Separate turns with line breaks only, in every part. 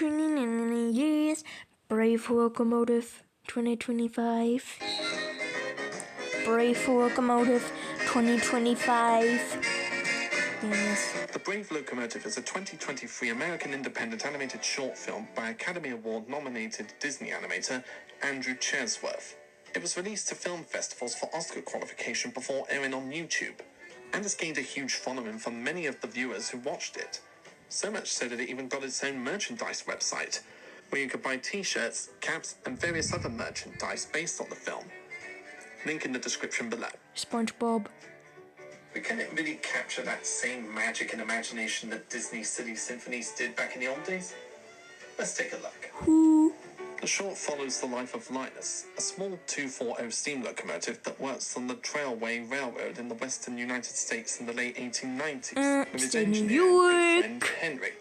training in years. Brave Locomotive 2025. Brave Locomotive 2025. Yes.
The Brave Locomotive is a 2023 American independent animated short film by Academy Award-nominated Disney animator Andrew Chesworth. It was released to film festivals for Oscar qualification before airing on YouTube, and has gained a huge following from many of the viewers who watched it. So much so that it even got its own merchandise website, where you could buy t-shirts, caps, and various other merchandise based on the film. Link in the description below.
SpongeBob.
But can it really capture that same magic and imagination that Disney City Symphonies did back in the old days? Let's take a look.
Who?
The short follows the life of Linus, a small 240 steam locomotive that works on the Trailway Railroad in the western United States in the late 1890s, with his engineer and good friend Henry.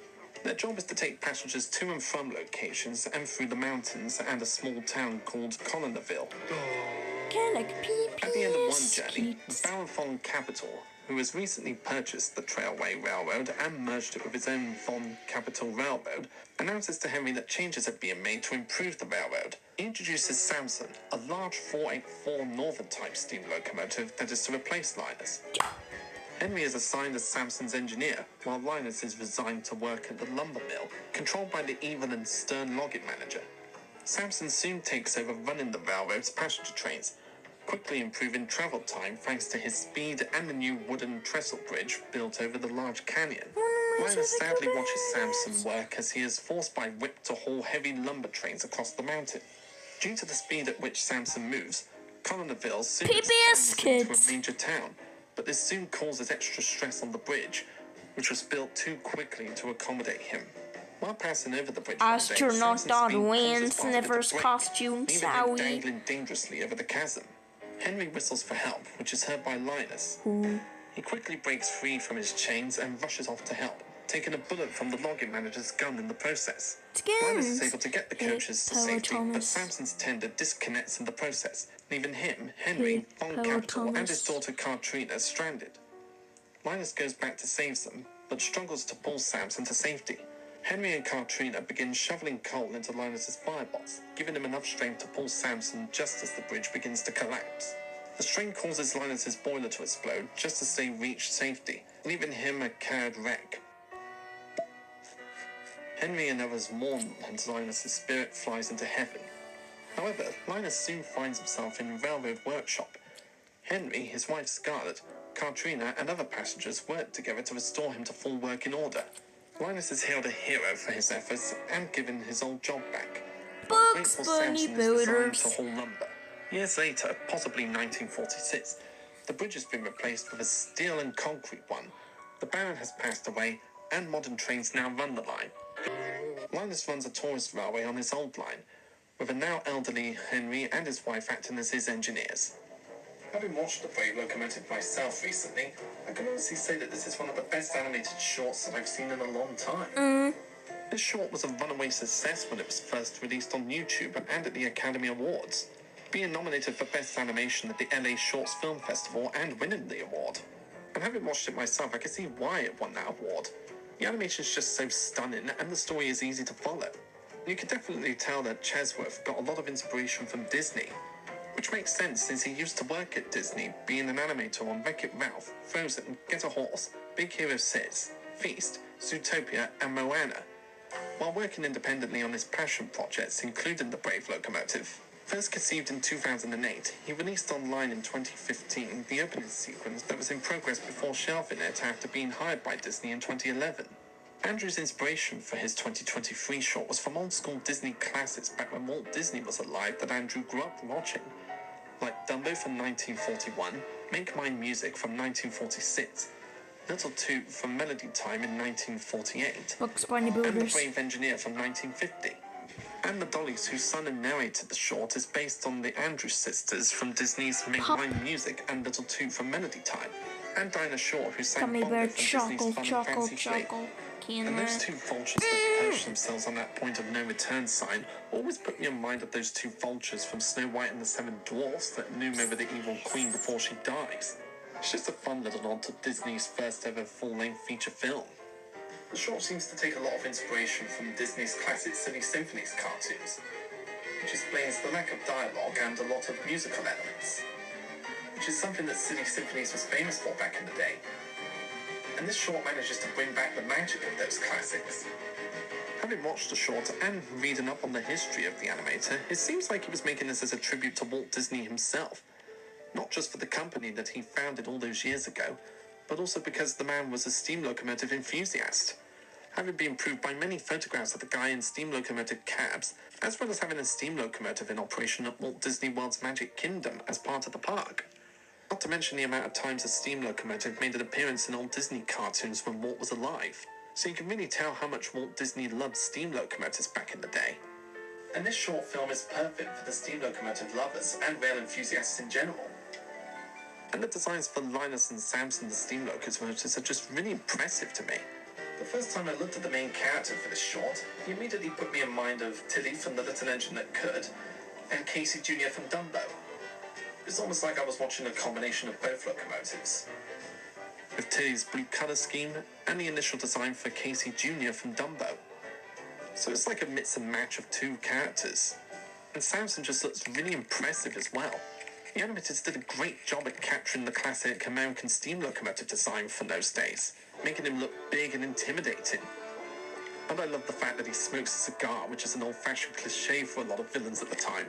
Their job is to take passengers to and from locations and through the mountains and a small town called Colonoville. At the end of one journey, Baron von Capital, who has recently purchased the Trailway Railroad and merged it with his own Von Capital Railroad, announces to Henry that changes are being made to improve the railroad. He introduces Samson, a large 484 Northern-type steam locomotive that is to replace Linus. Henry is assigned as Samson's engineer, while Linus is resigned to work at the lumber mill, controlled by the evil and stern logging manager. Samson soon takes over running the railroad's passenger trains, quickly improving travel time thanks to his speed and the new wooden trestle bridge built over the large canyon. Linus sadly watches Samson work as he is forced by Whip to haul heavy lumber trains across the mountain. Due to the speed at which Samson moves, Colonoville soon expands into a major town, but this soon causes extra stress on the bridge, which was built too quickly to accommodate him. While passing over the bridge
Astronaut wins Sniffers costume
leaving him dangling dangerously over the chasm. Henry whistles for help, which is heard by Linus. He quickly breaks free from his chains and rushes off to help, taking a bullet from the logging manager's gun in the process. Linus is able to get the coaches to safety, but Samson's tender disconnects in the process, leaving him, Henry, Von Capital, and his daughter Katrina stranded. Linus goes back to save them, but struggles to pull Samson to safety. Henry and Katrina begin shoveling coal into Linus's firebox, giving him enough strength to pull Samson just as the bridge begins to collapse. The strain causes Linus's boiler to explode just as they reach safety, leaving him a carred wreck. Henry and others mourn as Linus's spirit flies into heaven. However, Linus soon finds himself in a railroad workshop. Henry, his wife Scarlett, Katrina, and other passengers work together to restore him to full working order. Linus is hailed a hero for his efforts and given his old job back.
Bugs Bunny Builders.
To haul lumber. Years later, possibly 1946, the bridge has been replaced with a steel and concrete one. The Baron has passed away, and modern trains now run the line. Linus runs a tourist railway on his old line, with a now elderly Henry and his wife acting as his engineers. Having watched the Brave Locomotive myself recently, I can honestly say that this is one of the best animated shorts that I've seen in a long time. This short was a runaway success when it was first released on YouTube and at the Academy Awards, being nominated for Best Animation at the LA Shorts Film Festival and winning the award. And having watched it myself, I can see why it won that award. The animation is just so stunning and the story is easy to follow. You can definitely tell that Chesworth got a lot of inspiration from Disney, which makes sense since he used to work at Disney, being an animator on Wreck-It Ralph, Frozen, Get a Horse, Big Hero 6, Feast, Zootopia, and Moana, while working independently on his passion projects, including the Brave Locomotive. First conceived in 2008, he released online in 2015 the opening sequence that was in progress before shelving it after being hired by Disney in 2011. Andrew's inspiration for his 2023 short was from old-school Disney classics back when Walt Disney was alive that Andrew grew up watching, like Dumbo from 1941, Make Mine Music from 1946, Little Toot from Melody Time in 1948,
Bugs Bunny
and The
Builders.
Brave Engineer from 1950. And the Dollies, whose son and narrated the short, is based on the Andrews sisters from Disney's Make Mine Music and Little Toot from Melody Time, and Dinah Shore, who sang
Gummy
Bongo
Bear,
from Disney's Fun and Fancy Flight. And those two vultures that perched themselves on that point of no return sign always put me in mind of those two vultures from Snow White and the Seven Dwarfs that loom over the evil queen before she dies. It's just a fun little nod to Disney's first ever full-length feature film. The short seems to take a lot of inspiration from Disney's classic Silly Symphonies cartoons, which explains the lack of dialogue and a lot of musical elements, which is something that Silly Symphonies was famous for back in the day. And this short manages to bring back the magic of those classics. Having watched the short and reading up on the history of the animator, it seems like he was making this as a tribute to Walt Disney himself. Not just for the company that he founded all those years ago, but also because the man was a steam locomotive enthusiast, having been proved by many photographs of the guy in steam locomotive cabs, as well as having a steam locomotive in operation at Walt Disney World's Magic Kingdom as part of the park. Not to mention the amount of times a steam locomotive made an appearance in old Disney cartoons when Walt was alive. So you can really tell how much Walt Disney loved steam locomotives back in the day. And this short film is perfect for the steam locomotive lovers and rail enthusiasts in general. And the designs for Linus and Samson the steam locomotives are just really impressive to me. The first time I looked at the main character for this short, he immediately put me in mind of Tilly from The Little Engine That Could and Casey Jr. from Dumbo. It was almost like I was watching a combination of both locomotives, with Tilly's blue colour scheme and the initial design for Casey Jr. from Dumbo. So it's like a mix and match of two characters. And Samson just looks really impressive as well. The animators did a great job at capturing the classic American steam locomotive design from those days, making him look big and intimidating. And I love the fact that he smokes a cigar, which is an old-fashioned cliche for a lot of villains at the time.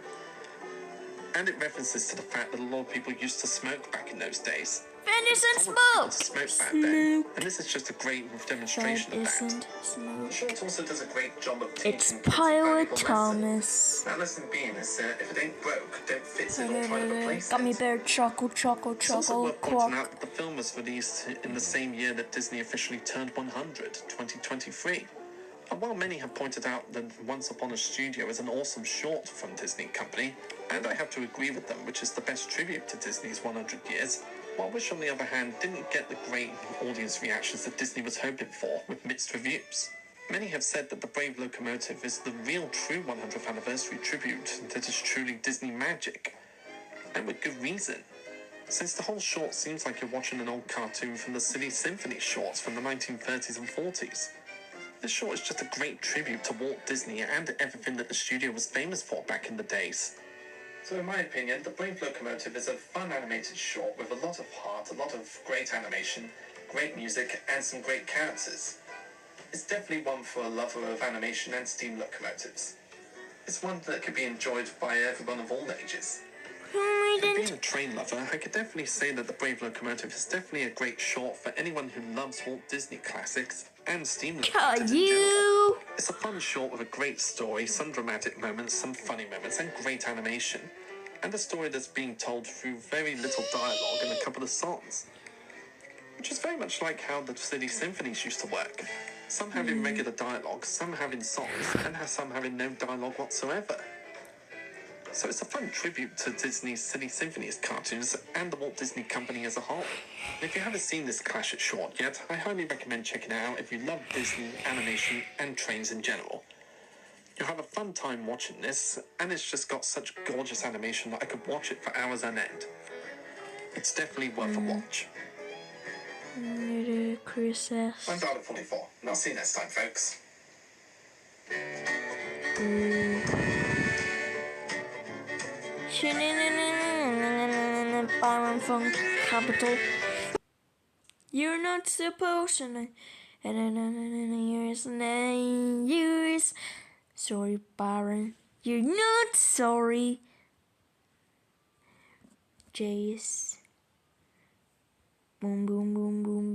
And it references to the fact that a lot of people used to smoke back in those days.
Finish and
To
smoke!
smoke back then. And this is just a great demonstration of that.
Smoke.
The short also does a great job of
It's
teaching kids a
Pilot
valuable
Thomas.
lesson. That lesson being is if it ain't broke, don't fix it or try to replace
Gummy
it.
bear, choco, choco,
It's also
choco,
worth pointing
quack.
out that the film was released in the same year that Disney officially turned 100, 2023. And while many have pointed out that Once Upon a Studio is an awesome short from Disney Company, and I have to agree with them, which is the best tribute to Disney's 100 years, while Wish, on the other hand, didn't get the great audience reactions that Disney was hoping for, with mixed reviews. Many have said that the Brave Locomotive is the real true 100th anniversary tribute that is truly Disney magic, and with good reason, since the whole short seems like you're watching an old cartoon from the Silly Symphony shorts from the 1930s and 40s. This short is just a great tribute to Walt Disney and everything that the studio was famous for back in the days. So in my opinion, The Brave Locomotive is a fun animated short with a lot of heart, a lot of great animation, great music, and some great characters. It's definitely one for a lover of animation and steam locomotives. It's one that could be enjoyed by everyone of all ages. And being a train lover, I could definitely say that The Brave Locomotive is definitely a great short for anyone who loves Walt Disney classics and steam locomotives in general. It's a fun short with a great story, some dramatic moments, some funny moments, and great animation. And a story that's being told through very little dialogue and a couple of songs. Which is very much like how the Silly Symphonies used to work. Some having regular dialogue, some having songs, and some having no dialogue whatsoever. So it's a fun tribute to Disney's Silly Symphonies cartoons and the Walt Disney Company as a whole. And if you haven't seen this classic short yet, I highly recommend checking it out if you love Disney, animation, and trains in general. You'll have a fun time watching this, and it's just got such gorgeous animation that I could watch it for hours on end. It's definitely worth a watch.
Christmas.
I'm Darla44, and I'll see you next time, folks.
Byron from Capital. You're not supposed to. Yours. Sorry, Byron. You're not sorry. Jace. Boom, boom, boom, boom.